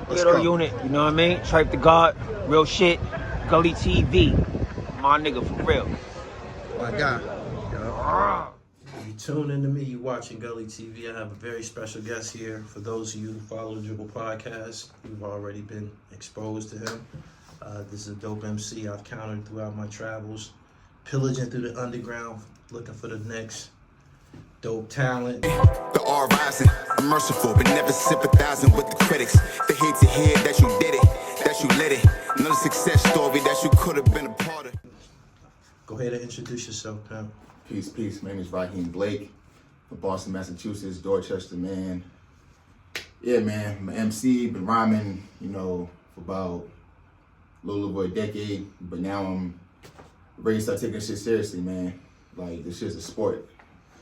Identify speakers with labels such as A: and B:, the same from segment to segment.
A: Ghetto unit, you know what I mean? Tripe the God, real shit. Gully TV, my nigga for real.
B: My guy. You tune into me, you watching Gully TV. I have a very special guest here. For those of you who follow the Dribble Podcast, you've already been exposed to him. This is a dope MC I've countered throughout my travels, pillaging through the underground, looking for the next dope talent.
C: The R rising, merciful, but never sympathizing with the critics. They hate to hear that you did it, that you lit it. Another success story that you could have been a part of.
B: Go ahead and introduce yourself, pal.
D: Peace, peace. My name is Raheem Blake from Boston, Massachusetts, Dorchester, man. Yeah, man, I'm an MC, been rhyming, for about a little over a decade, but now I'm ready to start taking this shit seriously, man. Like, this shit's a sport.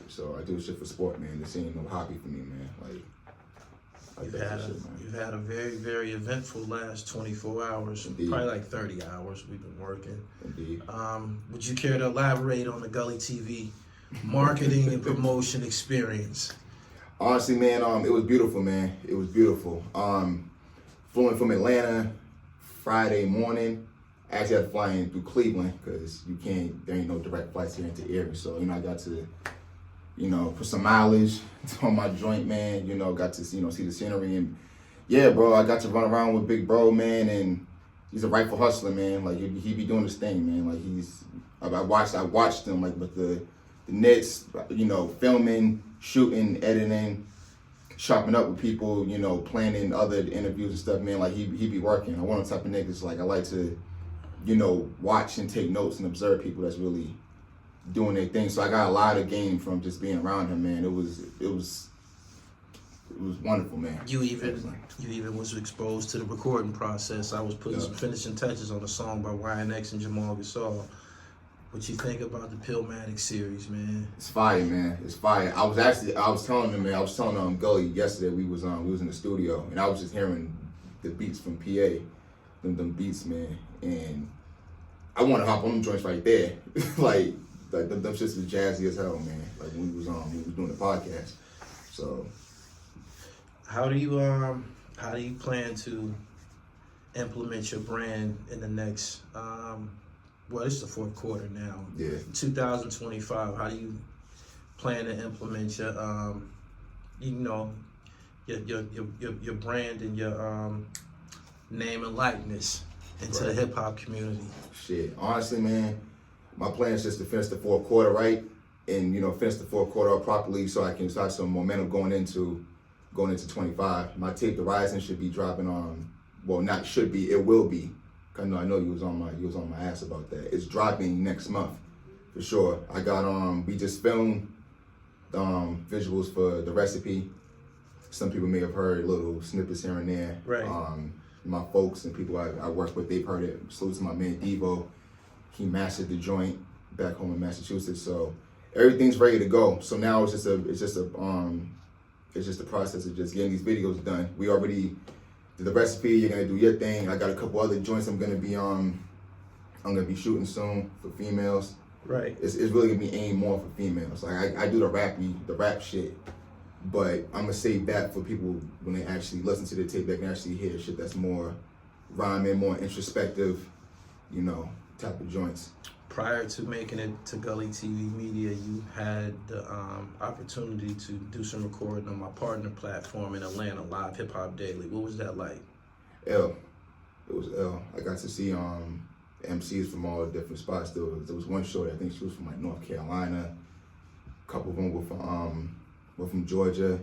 D: So I do this shit for sport, man. This ain't no hobby for me, man.
B: You've had a very, very eventful last 24 hours.
D: Indeed.
B: Probably like 30 hours we've been working.
D: Indeed.
B: Would you care to elaborate on the Gully TV marketing and promotion experience?
D: Honestly, man, it was beautiful, man. It was beautiful. Flew in from Atlanta Friday morning. I actually had to fly in through Cleveland because there ain't no direct flights here into Erie. So, I got to put some mileage on my joint, man. Got to, see the scenery. And yeah, bro, I got to run around with Big Bro, man. And he's a rightful hustler, man. Like, he be doing his thing, man. Like, I watched him, like, with the nets, filming, shooting, editing, chopping up with people, planning other interviews and stuff, man. Like, he be working. I'm one of the type of niggas, like, I like to, watch and take notes and observe people that's really doing their thing. So I got a lot of game from just being around him, man. It was wonderful, man.
B: You even was exposed to the recording process. I was putting some finishing touches on a song by YNX and Jamal Gasol. What you think about the PILLMATIC series, man? It's
D: fire, man. It's fire. I was telling him, man. I was telling Gully yesterday. We was in the studio, and I was just hearing the beats from PA, them beats, man. And I want to hop on them joints right there, like them shits was jazzy as hell, man. Like when we was doing the podcast. So,
B: how do you plan to implement your brand in the next? Well, it's the fourth quarter now.
D: Yeah.
B: 2025. How do you plan to implement your your brand and your name and likeness into the hip hop community?
D: Shit, honestly, man, my plan is just to finish the fourth quarter right, and finish the fourth quarter up properly, so I can start some momentum going into 25. My tape, The Rising, should be dropping on. Well, not should be. It will be. I know you was on my ass about that. It's dropping next month, for sure. I got we just filmed visuals for The Recipe. Some people may have heard little snippets here and there.
B: Right.
D: My folks and people I work with, they've heard it. Salute to my man Devo. He mastered the joint back home in Massachusetts. So everything's ready to go. So now it's just a process of just getting these videos done. We already did The Recipe. You're gonna do your thing. I got a couple other joints I'm gonna be shooting soon for females.
B: Right.
D: It's really gonna be aimed more for females. Like I do the rap shit, but I'm gonna save that for people when they actually listen to the tape. They can actually hear shit that's more rhyming, more introspective, type of joints.
B: Prior to making it to Gully TV Media, you had the opportunity to do some recording on my partner platform in Atlanta, Live Hip Hop Daily. What was that like?
D: It was L. I got to see MCs from all different spots. There was one shorty, I think she was from like North Carolina. A couple of them were from Georgia,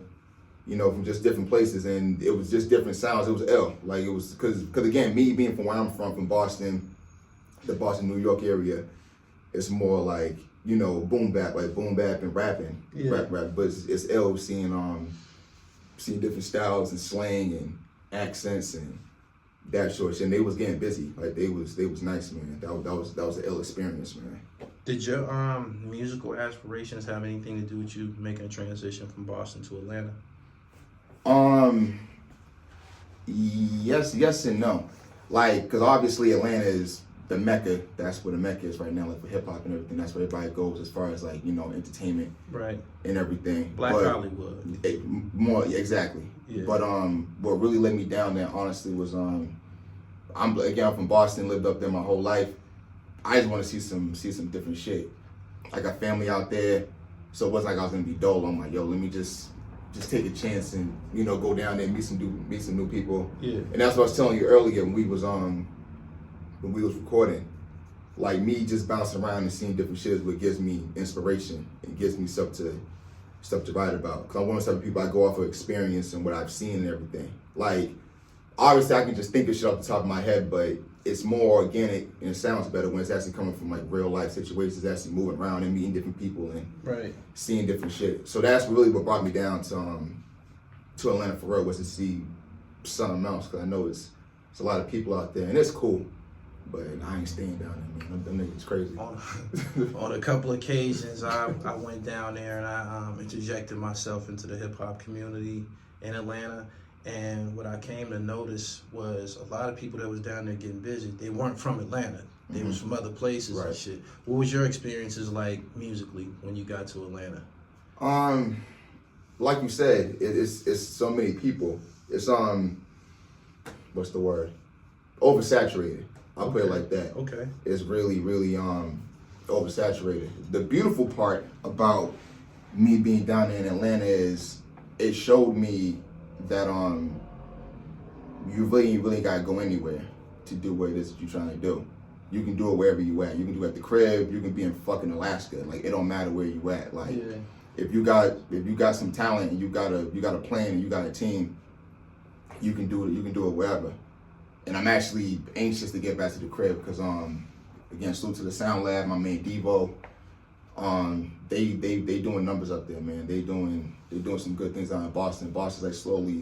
D: from just different places, and it was just different sounds. It was L. Like it was because again, me being from where I'm from Boston, the Boston, New York area, it's more like, boom bap and rapping, rap. But it's L seeing different styles and slang and accents and that sort of shit. And they was getting busy. Like they was nice, man. That was an L experience, man. Did
B: your musical aspirations have anything to do with you making a transition from Boston to Atlanta?
D: Yes and no. Like, cause obviously Atlanta is the Mecca. That's where the Mecca is right now, like for hip hop and everything. That's where everybody goes as far as like, you know, entertainment,
B: right,
D: and everything.
B: Black
D: but
B: Hollywood.
D: More exactly.
B: Yeah.
D: But what really let me down there, honestly, was I'm from Boston, lived up there my whole life. I just want to see some different shit. I got family out there, so it wasn't like I was gonna be dull. I'm like, yo, let me just take a chance and, you know, go down there and meet some new people.
B: Yeah.
D: And that's what I was telling you earlier when we was recording. Like, me just bouncing around and seeing different shit is what gives me inspiration and gives me stuff to write about. Cause I'm one of those people, I go off of experience and what I've seen and everything. Like, obviously I can just think of shit off the top of my head, but it's more organic and it sounds better when it's actually coming from like real life situations, actually moving around and meeting different people and seeing different shit. So that's really what brought me down to Atlanta for real, was to see something else. Cause I know it's a lot of people out there and it's cool, but I ain't staying down there, man. Them niggas crazy.
B: On a couple occasions, I went down there and I interjected myself into the hip hop community in Atlanta. And what I came to notice was a lot of people that was down there getting busy, they weren't from Atlanta. They was from other places and shit. What was your experiences like musically when you got to Atlanta?
D: Like you said, it's so many people. It's what's the word? Oversaturated. I'll put it like that.
B: Okay.
D: It's really, really oversaturated. The beautiful part about me being down there in Atlanta is it showed me that you really gotta go anywhere to do what it is that you're trying to do. You can do it wherever you at. You can do it at the crib. You can be in fucking Alaska. Like, it don't matter where you at. Like, if you got some talent and you got a plan and you got a team, you can do it. You can do it wherever. And I'm actually anxious to get back to the crib because again, salute to the Sound Lab, my man Devo. They doing numbers up there, man. They doing some good things out in Boston. Boston's like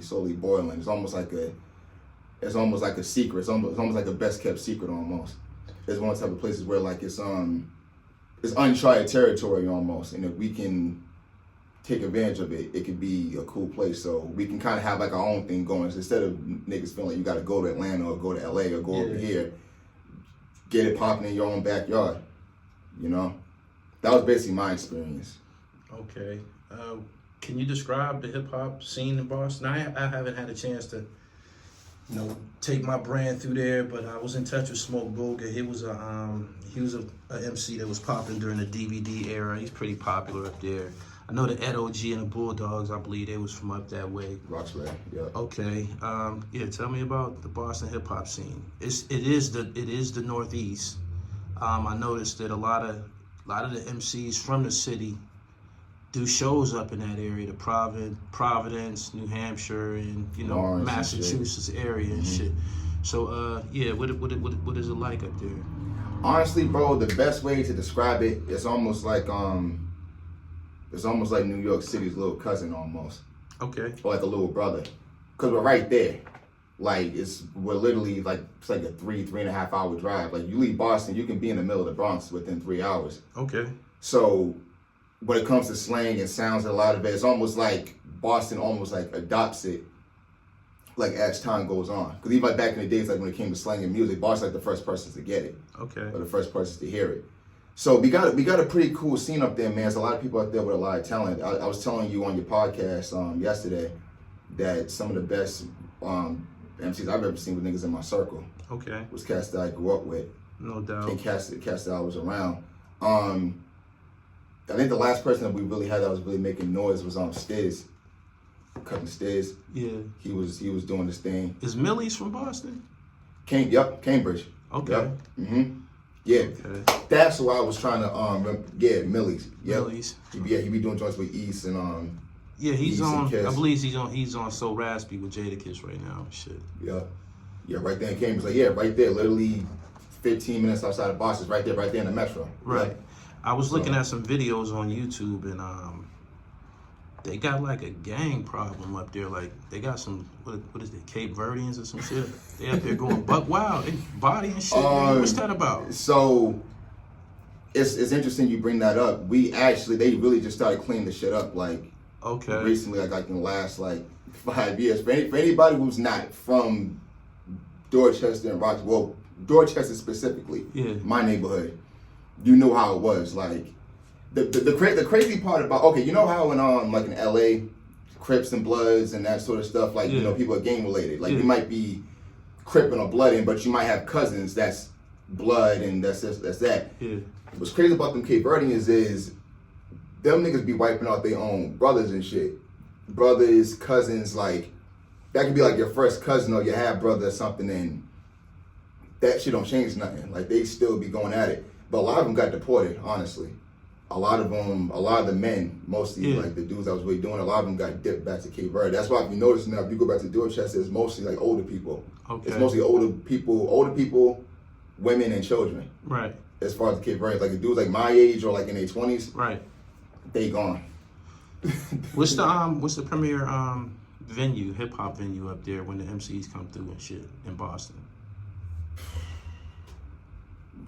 D: slowly boiling. It's almost like a secret. It's almost like a best kept secret almost. It's one of the type of places where like it's uncharted territory almost. And if we can take advantage of it, it could be a cool place. So we can kind of have like our own thing going. So instead of niggas feeling like you got to go to Atlanta or go to LA or go over here, get it popping in your own backyard. You know, that was basically my experience.
B: Okay. Can you describe the hip hop scene in Boston? I haven't had a chance to, take my brand through there, but I was in touch with Smoke Boga. He was a MC that was popping during the DVD era. He's pretty popular up there. I know the Ed OG and the Bulldogs, I believe they was from up that way.
D: Roxbury, yeah.
B: Okay. Tell me about the Boston hip hop scene. It is the Northeast. I noticed that a lot of the MCs from the city do shows up in that area, the Providence, New Hampshire, and
D: Lawrence
B: Massachusetts area and shit. So what is it like up there?
D: Honestly, bro, the best way to describe it, it's almost like New York City's little cousin almost.
B: Okay.
D: Or like a little brother. Cause we're right there. Like we're literally like, it's like a 3.5 hour drive. Like you leave Boston, you can be in the middle of the Bronx within 3 hours.
B: Okay.
D: So when it comes to slang and sounds, a lot of it, it's almost like Boston almost like adopts it like as time goes on. Cause even like back in the days, like when it came to slang and music, Boston's like the first person to get it.
B: Okay.
D: Or the first person to hear it. So we got a pretty cool scene up there, man. There's a lot of people out there with a lot of talent. I was telling you on your podcast yesterday that some of the best MCs I've ever seen with niggas in my circle.
B: Okay.
D: Was cats that I grew up with.
B: No doubt.
D: And cats that I was around. I think the last person that we really had that was really making noise was Stiz. Cutting Stiz.
B: Yeah. He
D: was doing this thing.
B: Is Millie's from Boston?
D: Cambridge.
B: Okay.
D: Yep. Mm-hmm. Yeah. Okay. That's who I was trying to Millie's. Yep.
B: Millie's.
D: He be doing joints with East and
B: yeah, he's
D: East
B: on. I believe he's on So Raspy with Jadakiss right now. Shit.
D: Yeah. Yeah, right there in Cambridge. Like, yeah, right there, literally 15 minutes outside of Boston, right there in the metro.
B: Right.
D: Yep.
B: I was looking at some videos on YouTube and they got like a gang problem up there. Like they got some what is it, Cape Verdeans or some shit. They up there going buck wild, they body and shit. What's that about?
D: So it's interesting you bring that up. They really just started cleaning the shit up like recently, like in the last like 5 years. For anybody who's not from Dorchester and Roxbury, well, Dorchester specifically, my neighborhood, you knew how it was. Like the crazy part about, okay, you know how in like in LA, Crips and Bloods and that sort of stuff, like you know, people are gang related. Like you might be Crippin' or Bloodin', but you might have cousins that's blood and that's that. What's crazy about them Cape Verdeans is them niggas be wiping out their own brothers and shit. Brothers, cousins, like that could be like your first cousin or your half brother or something, and that shit don't change nothing. Like they still be going at it. But a lot of them got deported, honestly. A lot of the men, mostly like the dudes that was really doing, a lot of them got dipped back to Cape Verde. That's why if you notice now, if you go back to Dorchester, it's mostly like older people. Okay. It's mostly older people, women and children.
B: Right.
D: As far as the Cape Verde, like the dudes like my age or like in their 20s,
B: right,
D: they gone.
B: What's the premier venue, hip hop venue up there when the MCs come through and shit in Boston?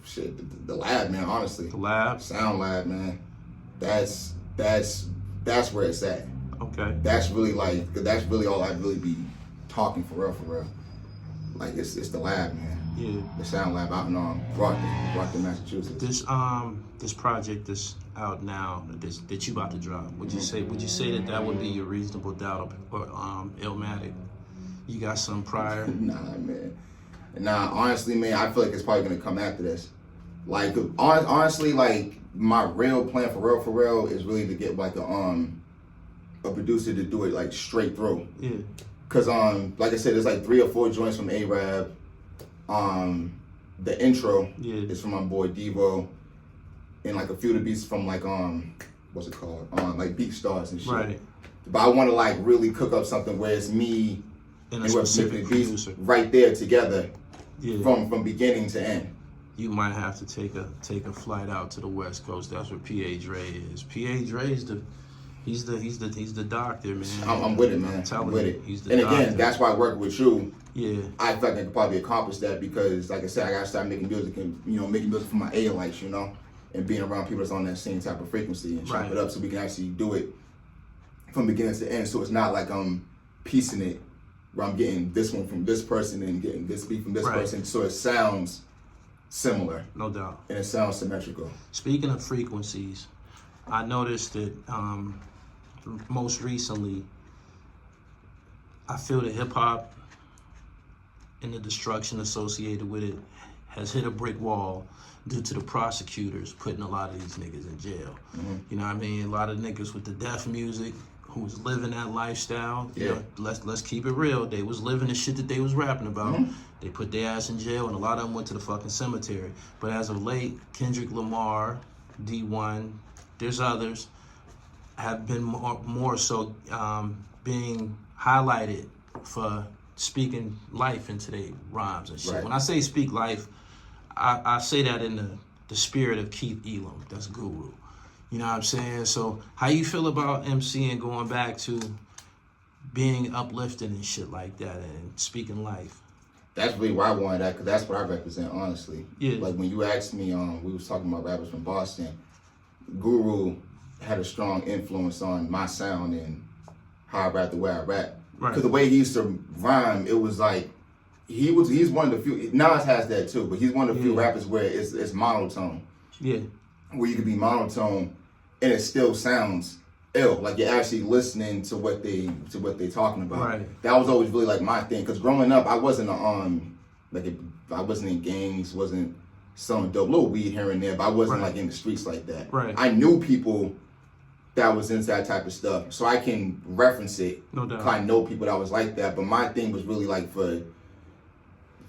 D: Shit, the lab, man. Honestly,
B: the lab,
D: Sound Lab, man. That's where it's at.
B: Okay.
D: That's really all I really be talking for real. Like it's the lab, man.
B: Yeah.
D: The Sound Lab out in Brockton, Massachusetts.
B: This project that's out now that you about to drop. Would you say that would be your reasonable doubt or Illmatic? You got some prior?
D: Nah, man. Nah, honestly, man, I feel like it's probably gonna come after this. Like, honestly, like my real plan for real is really to get like a producer to do it like straight through.
B: Yeah.
D: Cause like I said, there's like 3 or 4 joints from A-Rab. The intro is from my boy Devo, and like a few of the beats from like what's it called? Like Beat Stars and shit.
B: Right.
D: But I want to like really cook up something where it's me
B: and a specific producer
D: right there together, from beginning to end.
B: You might have to take a flight out to the West Coast. That's where P.A. Dre is. P.A. Dre is he's the doctor, man.
D: I'm with it, man.
B: I'm
D: with it.
B: He's the
D: and
B: doctor.
D: Again, that's why working with you.
B: Yeah.
D: I feel like I could probably accomplish that because, like I said, I gotta start making music and making music for my A-lights, and being around people that's on that same type of frequency and chop it up so we can actually do it from beginning to end. So it's not like I'm piecing it where I'm getting this one from this person and getting this beat from this person. So it sounds similar.
B: No doubt.
D: And it sounds symmetrical.
B: Speaking of frequencies, I noticed that most recently, I feel that hip hop and the destruction associated with it has hit a brick wall due to the prosecutors putting a lot of these niggas in jail. Mm-hmm. You know what I mean? A lot of niggas with the deaf music who was living that lifestyle.
D: Yeah.
B: You know, let's keep it real. They was living the shit that they was rapping about. Mm-hmm. They put their ass in jail, and a lot of them went to the fucking cemetery. But as of late, Kendrick Lamar, D1, there's others, have been more so being highlighted for speaking life into their rhymes and shit.
D: Right.
B: When I say speak life, I say that in the spirit of Keith Elam, that's Guru. You know what I'm saying? So how you feel about MCing going back to being uplifting and shit like that and speaking life?
D: That's really why I wanted that, because that's what I represent, honestly.
B: Yeah.
D: Like when you asked me, we was talking about rappers from Boston, Guru had a strong influence on my sound and how I rap the way I rap. Because the way he used to rhyme, it was like, he's one of the few, Nas has that too, but he's one of the few rappers where it's monotone.
B: Yeah.
D: Where you can be monotone and it still sounds ill. Like you're actually listening to what they talking about.
B: Right.
D: That was always really like my thing. Because growing up, I wasn't I wasn't in gangs, wasn't selling dope, little weed here and there, but I wasn't like in the streets like that.
B: Right.
D: I knew people that was into that type of stuff, so I can reference it.
B: No doubt.
D: I know people that was like that, but my thing was really like for,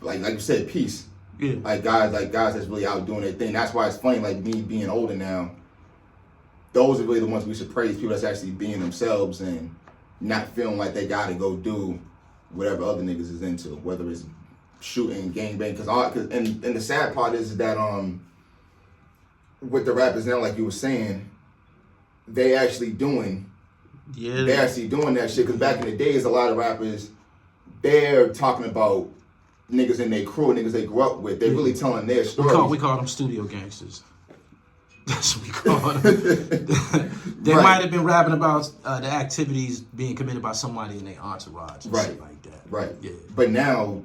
D: like you said, peace.
B: Yeah.
D: Like guys that's really out doing their thing. That's why it's funny, like me being older now, those are really the ones we should praise, people that's actually being themselves and not feeling like they gotta go do whatever other niggas is into, whether it's shooting, gangbang, and the sad part is that with the rappers now, like you were saying, they actually doing that shit. Because back in the days, a lot of rappers, they're talking about niggas in their crew, niggas they grew up with. They're really telling their stories.
B: We call them studio gangsters. That's what we call them. They might have been rapping about the activities being committed by somebody in their entourage and shit like that.
D: Right.
B: Yeah.
D: But now,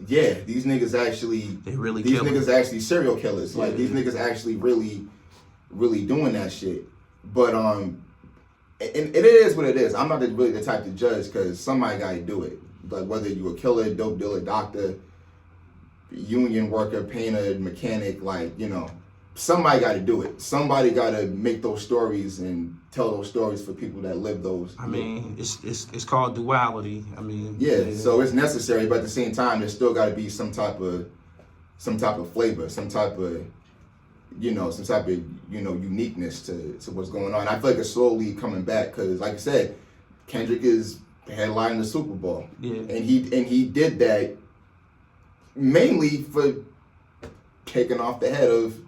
D: Yeah, these niggas actually, these niggas actually serial killers. Like these niggas actually really doing that shit. But and it is what it is. I'm not really the type to judge because somebody got to do it. Like whether you a killer, dope dealer, doctor, union worker, painter, mechanic, like, you know, somebody got to do it. Somebody got to make those stories and tell those stories for people that live those.
B: I mean, it's called duality. I mean,
D: yeah. So it's necessary, but at the same time, there's still got to be some type of flavor, some type of uniqueness to what's going on. I feel like it's slowly coming back because, like I said, Kendrick is headlining the Super Bowl.
B: Yeah.
D: And he did that mainly for taking off the head of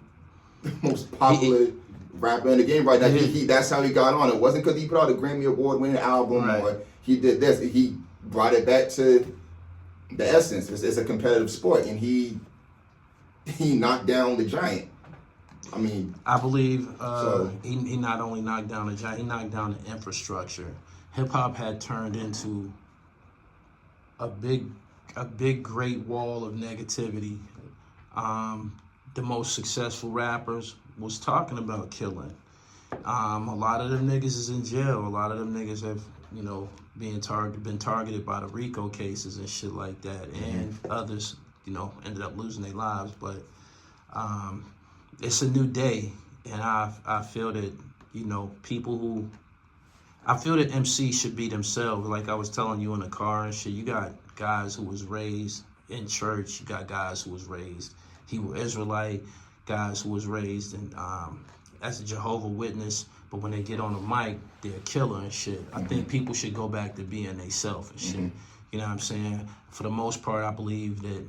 D: the most popular rapper in the game right now. That's how he got on. It wasn't because he put out a Grammy Award winning album or he did this. He brought it back to the essence. It's a competitive sport, and he knocked down the giant. I mean,
B: I believe he not only knocked down the giant, he knocked down the infrastructure. Hip hop had turned into a big great wall of negativity. The most successful rappers was talking about killing. A lot of them niggas is in jail. A lot of them niggas have, been targeted by the RICO cases and shit like that. And others, ended up losing their lives. But it's a new day, and I feel that, I feel that MCs should be themselves. Like I was telling you in the car and shit, you got guys who was raised in church. You got guys who was raised Hebrew Israelite, guys who was raised in, as a Jehovah Witness, but when they get on the mic, they're a killer and shit. I think people should go back to being they self and shit. You know what I'm saying? For the most part, I believe that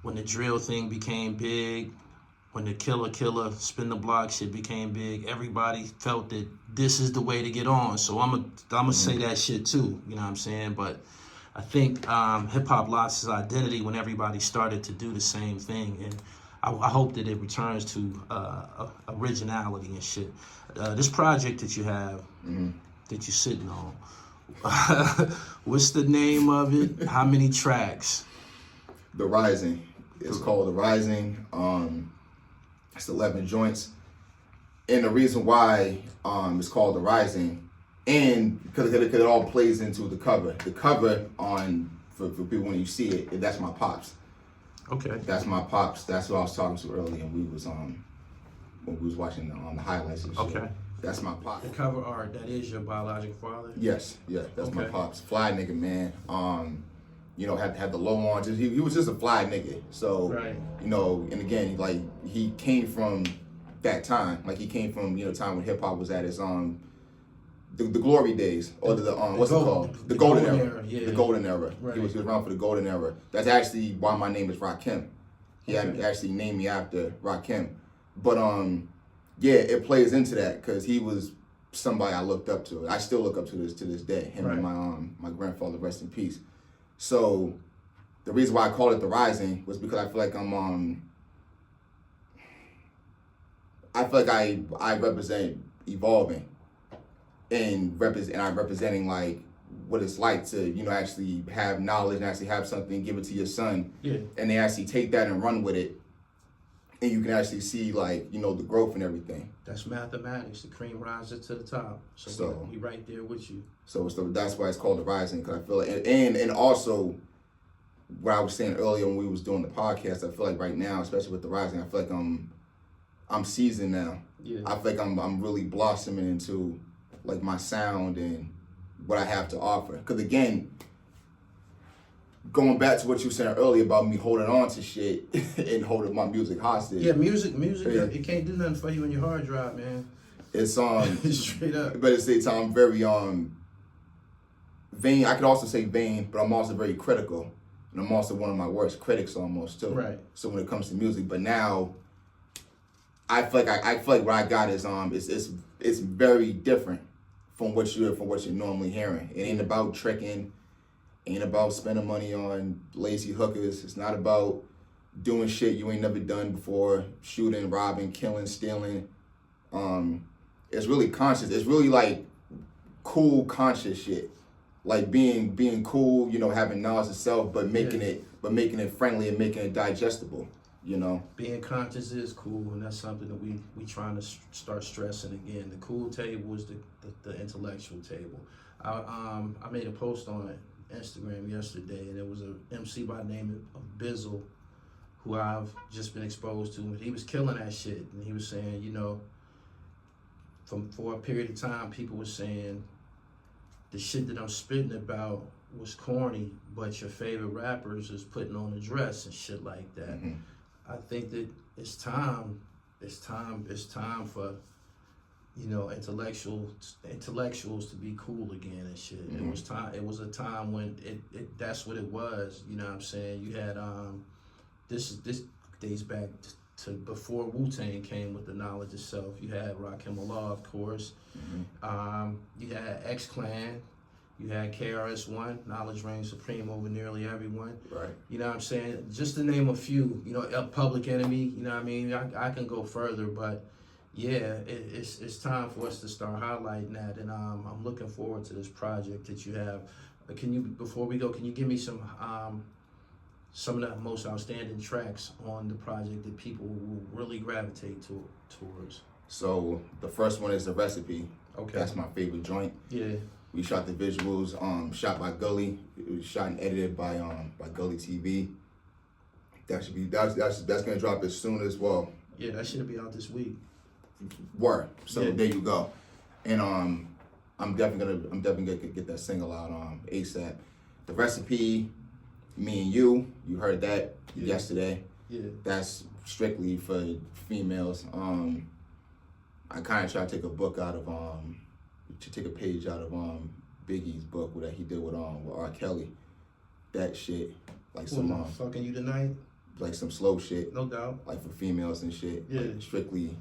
B: when the drill thing became big, when the killer, spin the block shit became big, everybody felt that this is the way to get on. So I'm gonna say that shit too, you know what I'm saying? But I think hip-hop lost its identity when everybody started to do the same thing. And I hope that it returns to originality and shit. This project that you have, that you're sitting on, what's the name of it? How many tracks?
D: The Rising. It's called The Rising. It's 11 joints. And the reason why it's called The Rising, and because it all plays into the cover. The cover for people when you see it, that's my pops.
B: Okay.
D: That's my pops. That's what I was talking to earlier, and we was when we was watching the highlights and shit.
B: Okay.
D: That's my pops.
B: The cover art, that is your biological father?
D: Yes, that's my pops. Fly nigga, man. Had the low on. He was just a fly nigga. So, and again, like he came from that time. Like he came from time when hip hop was at its the glory days, or the what's it called? The golden era. Yeah. The golden era. Right. He was around for the golden era. That's actually why my name is Rakim. He actually named me after Rakim. But it plays into that because he was somebody I looked up to. I still look up to this day. Him and my grandfather, rest in peace. So the reason why I called it The Rising was because I feel like I represent evolving and I'm representing like what it's like to actually have knowledge and actually have something, give it to your son, and they actually take that and run with it, and you can actually see like the growth and everything.
B: That's mathematics. The cream rises to the top. So he right there with you. So
D: that's why it's called The Rising, because I feel like, and also what I was saying earlier when we was doing the podcast, I feel like right now, especially with The Rising, I feel like I'm seasoned now. Yeah. I feel like I'm really blossoming into like my sound and what I have to offer. Because again, going back to what you said earlier about me holding on to shit and holding my music hostage.
B: Yeah, music, it can't do nothing for you on your hard drive, man.
D: It's
B: straight up.
D: But at the same time, I'm very vain. I could also say vain, but I'm also very critical. And I'm also one of my worst critics almost too.
B: Right.
D: So when it comes to music, but now I feel like what I got is it's very different from what you're normally hearing. It ain't about tricking. Ain't about spending money on lazy hookers. It's not about doing shit you ain't never done before, shooting, robbing, killing, stealing. It's really conscious. It's really like cool, conscious shit. like being cool, you know, having knowledge of self, but making it friendly and making it digestible, you know.
B: Being conscious is cool, and that's something that we trying to start stressing again. The cool table is the intellectual table. I made a post on Instagram yesterday, and it was a MC by the name of Bizzle, who I've just been exposed to. He was killing that shit, and he was saying, you know, for a period of time, people were saying the shit that I'm spitting about was corny, but your favorite rappers is putting on a dress and shit like that.
D: Mm-hmm.
B: I think that it's time for, you know, intellectuals to be cool again and shit.
D: Mm-hmm.
B: It was a time when that's what it was. You know what I'm saying? You had this dates back to before Wu-Tang came with the knowledge of self. You had Rakim Allah, of course.
D: Mm-hmm.
B: You had X-Clan. You had KRS-One, knowledge reigns supreme over nearly everyone.
D: Right.
B: You know what I'm saying? Just to name a few, you know, Public Enemy, you know what I mean? I can go further, but yeah, it's time for us to start highlighting that, and I'm looking forward to this project that you have. Before we go, can you give me some of the most outstanding tracks on the project that people will really gravitate towards?
D: So the first one is The Recipe.
B: Okay.
D: That's my favorite joint.
B: Yeah.
D: We shot the visuals, shot by Gully. It was shot and edited by Gully TV. That's gonna drop as soon as well.
B: Yeah, that should be out this week.
D: Word. So
B: Yeah.
D: there you go. And I'm definitely gonna get that single out ASAP. The Recipe, Me and You heard that yesterday.
B: Yeah.
D: That's strictly for females. I kind of try to take a page out of Biggie's book that he did with R. Kelly. That shit, like some
B: Fucking You Tonight?
D: like some slow shit,
B: No doubt.
D: like for females and shit.
B: Yeah.
D: Like strictly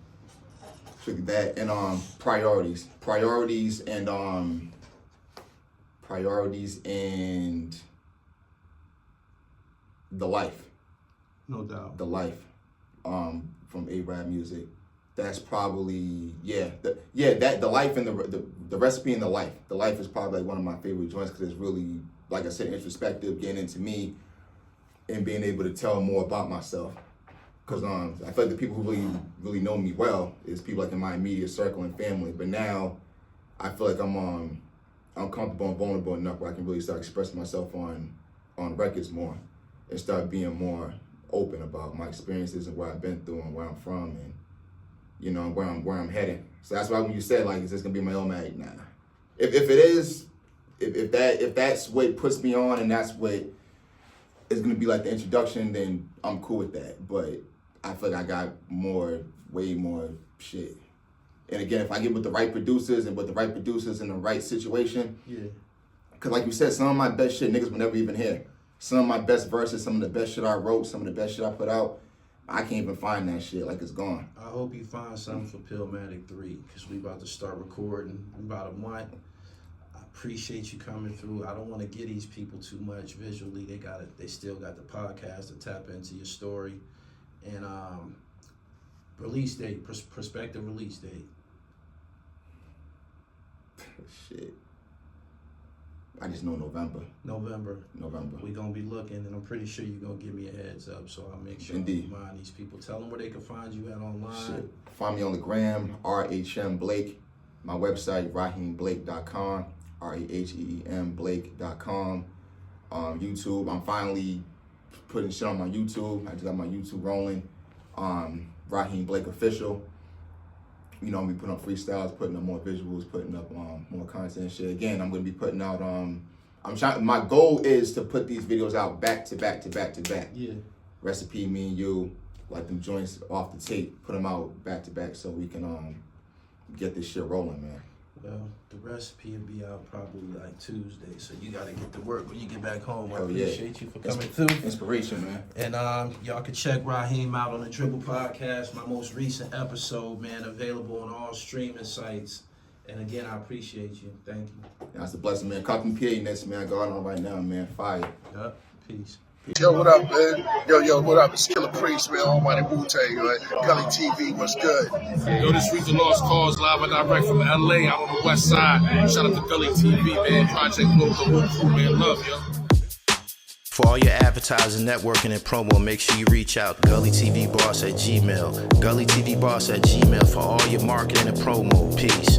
D: that, and priorities and the life.
B: No doubt.
D: The life, from A-Rap Music. That's probably the life and the recipe and the life. The life is probably like one of my favorite joints because it's really, like I said, introspective, getting into me, and being able to tell more about myself. Because I feel like the people who really know me well is people like in my immediate circle and family. But now I feel like I'm comfortable and vulnerable enough where I can really start expressing myself on records more and start being more open about my experiences and where I've been through and where I'm from and, you know, where I'm heading. So that's why when you said, like, is this gonna be my Illmatic? Nah. If it is, if that's what puts me on and that's what is gonna be like the introduction, then I'm cool with that. But I feel like I got way more shit. And again, if I get with the right producers and in the right situation,
B: Yeah.
D: Cause like you said, some of my best shit niggas will never even hear. Some of my best verses, some of the best shit I wrote, some of the best shit I put out, I can't even find that shit, like it's gone.
B: I hope you find something for PILLMATIC 3, because we about to start recording in about a month. I appreciate you coming through. I don't want to give these people too much visually. They still got the podcast to tap into your story. And release date, prospective release date.
D: Shit. I just know November.
B: November.
D: November.
B: We're going to be looking, and I'm pretty sure you're going to give me a heads up, so I'll make sure
D: Indeed.
B: you remind these people. Tell them where they can find you at online.
D: Shit. Find me on the gram, RHM Blake. My website, RaheemBlake.com, RAHEEM Blake.com. YouTube, I'm finally putting shit on my YouTube. I just got my YouTube rolling. Raheem Blake Official. You know, we put up freestyles, putting up more visuals, putting up more content and shit. Again, I'm gonna be putting out my goal is to put these videos out back to back.
B: Yeah.
D: Recipe, Me and You, like them joints off the tape, put them out back to back so we can get this shit rolling, man.
B: Well, the recipe will be out probably like Tuesday, so you gotta get to work when you get back home. I
D: Oh, yeah.
B: appreciate you for coming through.
D: Inspiration, man.
B: And y'all can check Raheem out on the Dribble Podcast, my most recent episode, man, available on all streaming sites. And again, I appreciate you. Thank you.
D: That's a blessing, man. Copy PA next, man. Going on right now, man. Fire.
B: Yup. Peace.
E: Yo, what up, man? Yo, what up? It's Killer Priest, man. Almighty Wu-Tang, man. Gully TV, what's good?
F: Yo, this week's The Lost Cause, live and direct from LA, out on the west side. Shout out to Gully TV, man. Project Blue, the whole crew, man. Love, yo.
G: For all your advertising, networking, and promo, make sure you reach out. GullyTVBoss@gmail.com. GullyTVBoss@gmail.com for all your marketing and promo. Peace.